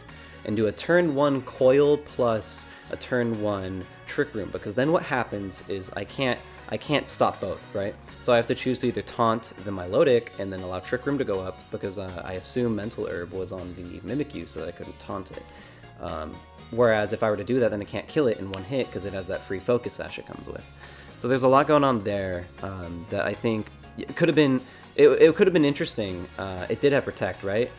and do a turn 1 Coil plus a turn 1 Trick Room, because then what happens is I can't stop both, right? So I have to choose to either taunt the Milotic and then allow Trick Room to go up, because I assume Mental Herb was on the Mimikyu so that I couldn't taunt it. Whereas if I were to do that, then I can't kill it in one hit because it has that free Focus Sash it comes with. So there's a lot going on there that I think it could have been. It could have been interesting. It did have Protect, right?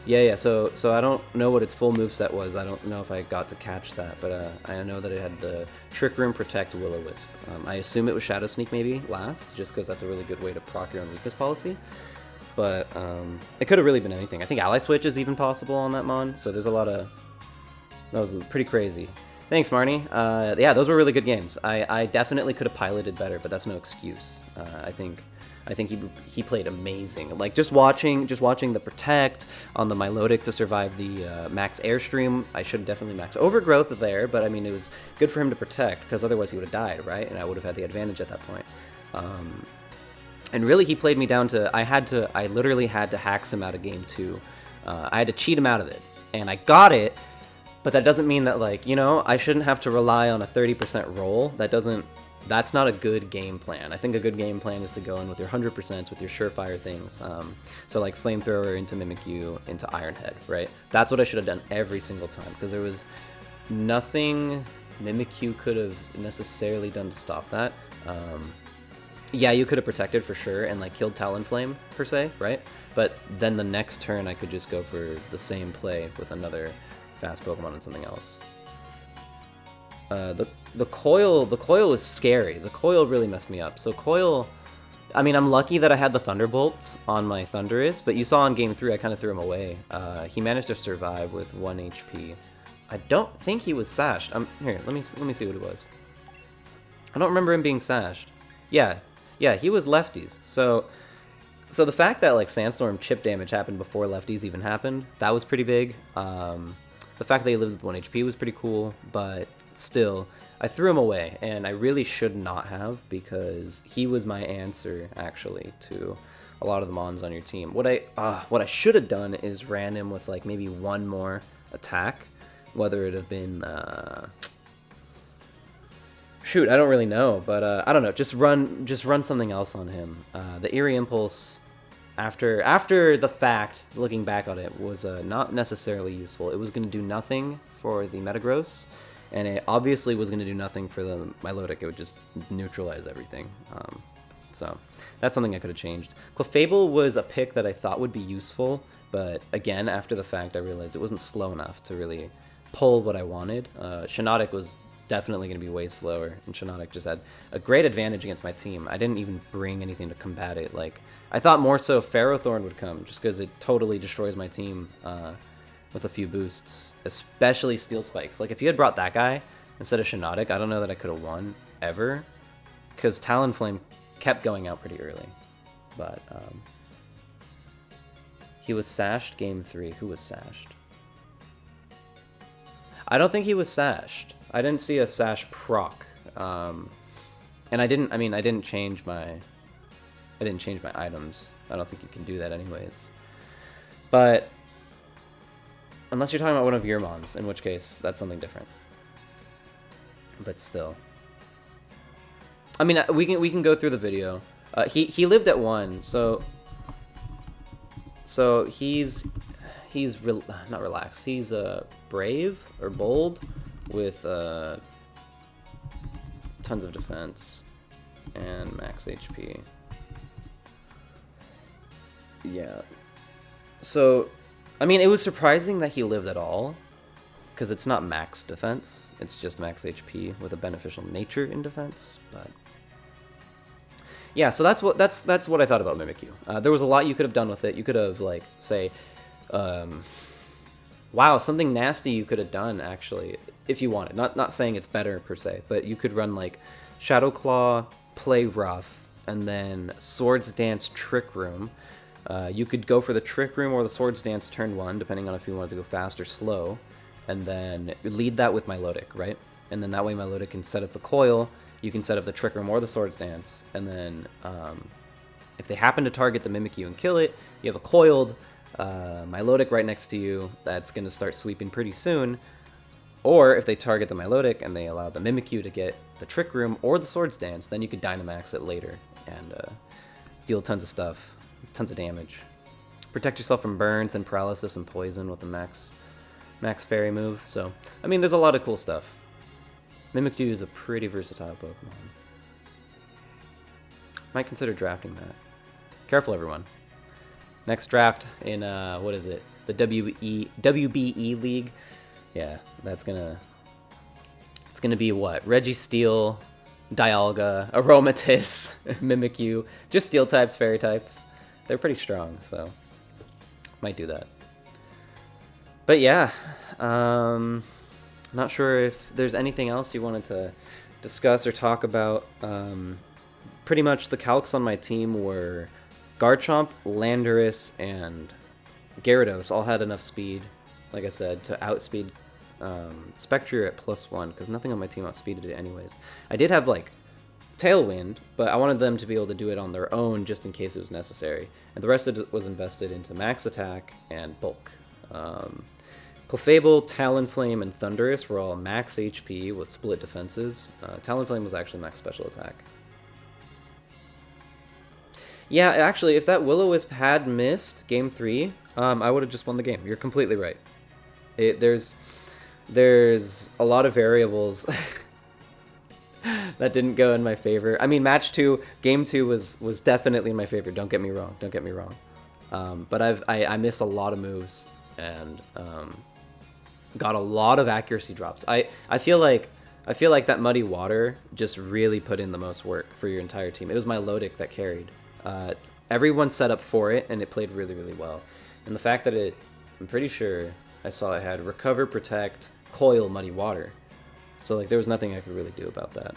Yeah. So I don't know what its full moveset was. I don't know if I got to catch that, but I know that it had the Trick Room, Protect, Will-O-Wisp. I assume it was Shadow Sneak maybe last, just because that's a really good way to proc your own weakness policy. But it could have really been anything. I think Ally Switch is even possible on that Mon. So there's a lot of... That was pretty crazy. Thanks, Marnie. Yeah, those were really good games. I definitely could have piloted better, but that's no excuse. I think he played amazing. Like just watching the Protect on the Milotic to survive the Max Airstream. I should have definitely Max Overgrowth there, but I mean it was good for him to protect because otherwise he would have died, right? And I would have had the advantage at that point. And really, he played me down to I literally had to hack him out of game 2. I had to cheat him out of it, and I got it. But that doesn't mean that, like, you know, I shouldn't have to rely on a 30% roll. That's not a good game plan. I think a good game plan is to go in with your 100%, with your surefire things. So like Flamethrower into Mimikyu into Iron Head, right? That's what I should have done every single time, because there was nothing Mimikyu could have necessarily done to stop that. Yeah, you could have protected for sure and like killed Talonflame per se, right? But then the next turn I could just go for the same play with another fast Pokemon and something else. The coil is scary. The coil really messed me up. So coil, I mean, I'm lucky that I had the Thunderbolts on my Thundurus, but you saw in game 3 I kind of threw him away. He managed to survive with 1 HP. I don't think he was sashed. Here, let me see what it was. I don't remember him being sashed. Yeah, he was lefties. So the fact that like Sandstorm chip damage happened before lefties even happened, that was pretty big. The fact that he lived with 1 HP was pretty cool, but still, I threw him away, and I really should not have, because he was my answer, actually, to a lot of the Mons on your team. What I should have done is ran him with, like, maybe one more attack, whether it have been, shoot, I don't really know, but, I don't know, just run something else on him. The Eerie Impulse... After the fact, looking back on it, was not necessarily useful. It was going to do nothing for the Metagross, and it obviously was going to do nothing for the Milotic. It would just neutralize everything. So that's something I could have changed. Clefable was a pick that I thought would be useful, but again, after the fact, I realized it wasn't slow enough to really pull what I wanted. Shiinotic was definitely going to be way slower, and Shiinotic just had a great advantage against my team. I didn't even bring anything to combat it. Like, I thought more so Ferrothorn would come, just because it totally destroys my team with a few boosts, especially Steel Spikes. Like, if you had brought that guy instead of Shiinotic, I don't know that I could have won, ever, because Talonflame kept going out pretty early. But he was sashed game 3. Who was sashed? I don't think he was sashed. I didn't see a sash proc. And I didn't change my items. I don't think you can do that anyways. But unless you're talking about one of your mons, in which case that's something different. But still. I mean, we can go through the video. He lived at 1, so he's not relaxed. He's brave or bold with tons of defense and max HP. Yeah. So, I mean, it was surprising that he lived at all, because it's not max defense. It's just max HP with a beneficial nature in defense. But yeah, so that's what I thought about Mimikyu. There was a lot you could have done with it. You could have, like, say, wow, something nasty you could have done, actually, if you wanted. Not saying it's better, per se, but you could run, like, Shadow Claw, Play Rough, and then Swords Dance Trick Room. You could go for the Trick Room or the Swords Dance turn 1, depending on if you wanted to go fast or slow, and then lead that with Milotic, right? And then that way Milotic can set up the coil, you can set up the Trick Room or the Swords Dance, and then if they happen to target the Mimikyu and kill it, you have a coiled Milotic right next to you that's going to start sweeping pretty soon. Or if they target the Milotic and they allow the Mimikyu to get the Trick Room or the Swords Dance, then you could Dynamax it later and deal tons of stuff, tons of damage. Protect yourself from burns and paralysis and poison with the max fairy move. So, I mean, there's a lot of cool stuff. Mimikyu is a pretty versatile Pokemon. Might consider drafting that. Careful, everyone. Next draft in, what is it? The WBE League. Yeah, it's gonna be what? Registeel, Dialga, Aromatisse, Mimikyu. Just Steel types, Fairy types. They're pretty strong, so might do that. But yeah, not sure if there's anything else you wanted to discuss or talk about. Pretty much the calcs on my team were Garchomp, Landorus, and Gyarados all had enough speed, like I said, to outspeed Spectrier at +1, because nothing on my team outspeeded it anyways. I did have, like, Tailwind, but I wanted them to be able to do it on their own just in case it was necessary. And the rest of it was invested into Max Attack and Bulk. Clefable, Talonflame, and Thundurus were all max HP with split defenses. Talonflame was actually max special attack. Yeah, actually, if that Will-O-Wisp had missed Game 3, I would have just won the game. You're completely right. There's a lot of variables that didn't go in my favor. I mean, Game 2 was definitely in my favor. Don't get me wrong. But I missed a lot of moves and got a lot of accuracy drops. I feel like that Muddy Water just really put in the most work for your entire team. It was Milotic that carried. Everyone set up for it, and it played really, really well. And the fact that I'm pretty sure I saw it had Recover, Protect, Coil, Muddy Water. So, like, there was nothing I could really do about that.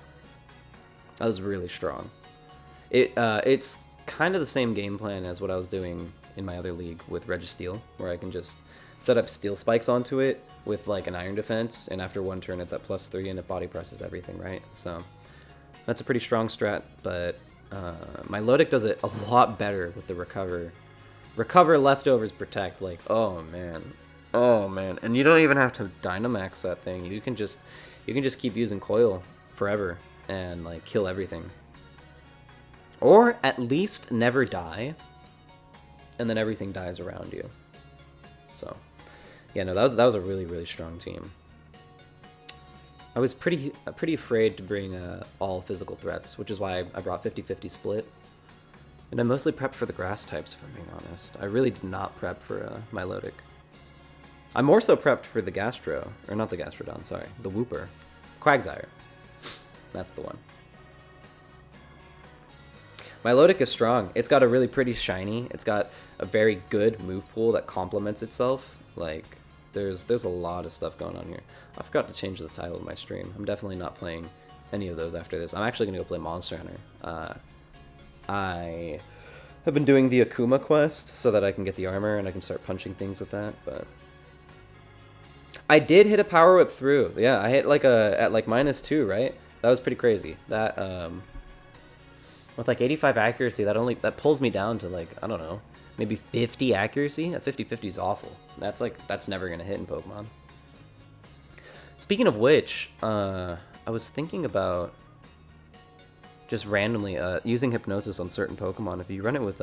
That was really strong. It's kind of the same game plan as what I was doing in my other league with Registeel, where I can just set up Steel Spikes onto it with, like, an Iron Defense, and after one turn it's at +3 and it body presses everything, right? So, that's a pretty strong strat, but Milotic does it a lot better with the Recover. Recover, Leftovers, Protect, like, oh man. And you don't even have to Dynamax that thing. You can just keep using Coil forever and, like, kill everything. Or at least never die, and then everything dies around you. So, yeah, no, that was a really, really strong team. I was pretty afraid to bring all physical threats, which is why I brought 50-50 split. And I mostly prepped for the grass types, if I'm being honest. I really did not prep for Milotic. I'm more so prepped for the Gastro, or not the Gastrodon, sorry, the Wooper. Quagsire. That's the one. Milotic is strong. It's got a really pretty shiny. It's got a very good move pool that complements itself. Like, there's a lot of stuff going on here. I forgot to change the title of my stream. I'm definitely not playing any of those after this. I'm actually going to go play Monster Hunter. I have been doing the Akuma quest so that I can get the armor and I can start punching things with that, but I did hit a power whip through. Yeah, I hit like at like -2, right? That was pretty crazy. That with like 85 accuracy, that pulls me down to like, I don't know, maybe 50 accuracy. At 50/50 is awful. That's never gonna hit in Pokemon. Speaking of which, I was thinking about just randomly using hypnosis on certain Pokemon. If you run it with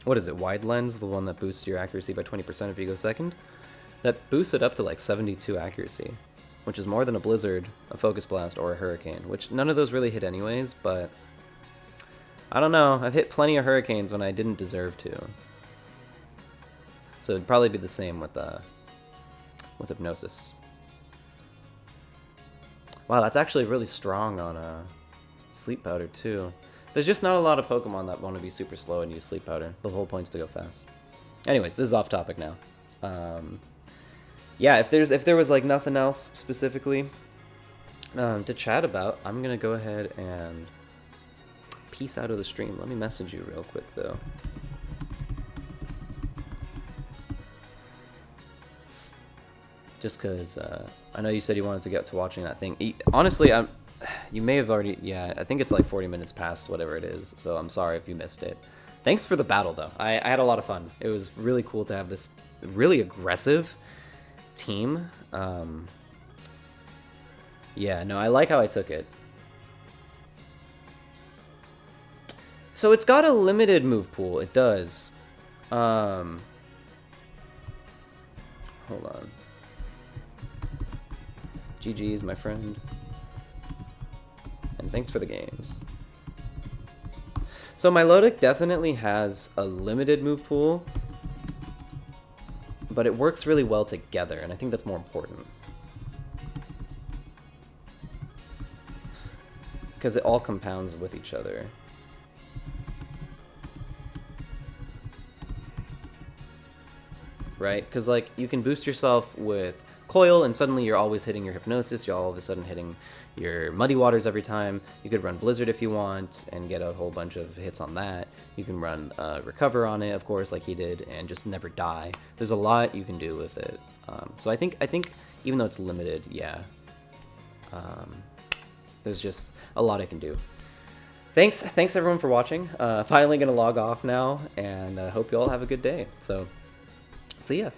what is it, Wide Lens, the one that boosts your accuracy by 20% if you go second, that boosts it up to like 72 accuracy, which is more than a Blizzard, a Focus Blast, or a Hurricane, which none of those really hit anyways, but I don't know. I've hit plenty of Hurricanes when I didn't deserve to. So it'd probably be the same with Hypnosis. Wow, that's actually really strong on Sleep Powder too. There's just not a lot of Pokemon that want to be super slow and use Sleep Powder. The whole point's to go fast. Anyways, this is off topic now. Yeah, if there was like nothing else specifically to chat about, I'm gonna go ahead and peace out of the stream. Let me message you real quick though. Just because I know you said you wanted to get to watching that thing. Honestly, you may have already, yeah, I think it's like 40 minutes past whatever it is, so I'm sorry if you missed it. Thanks for the battle, though. I had a lot of fun. It was really cool to have this really aggressive team. Yeah, no, I like how I took it. So it's got a limited move pool. It does. Hold on. GG's, my friend. And thanks for the games. So my Milotic definitely has a limited move pool, but it works really well together, and I think that's more important. Because it all compounds with each other. Right? Because, like, you can boost yourself with Coil, and suddenly you're always hitting your Hypnosis, you're all of a sudden hitting your Muddy Waters every time. You could run Blizzard if you want, and get a whole bunch of hits on that. You can run Recover on it, of course, like he did, and just never die. There's a lot you can do with it. So I think even though it's limited, yeah, there's just a lot I can do. Thanks everyone for watching. Finally gonna log off now, and hope you all have a good day. So, see ya.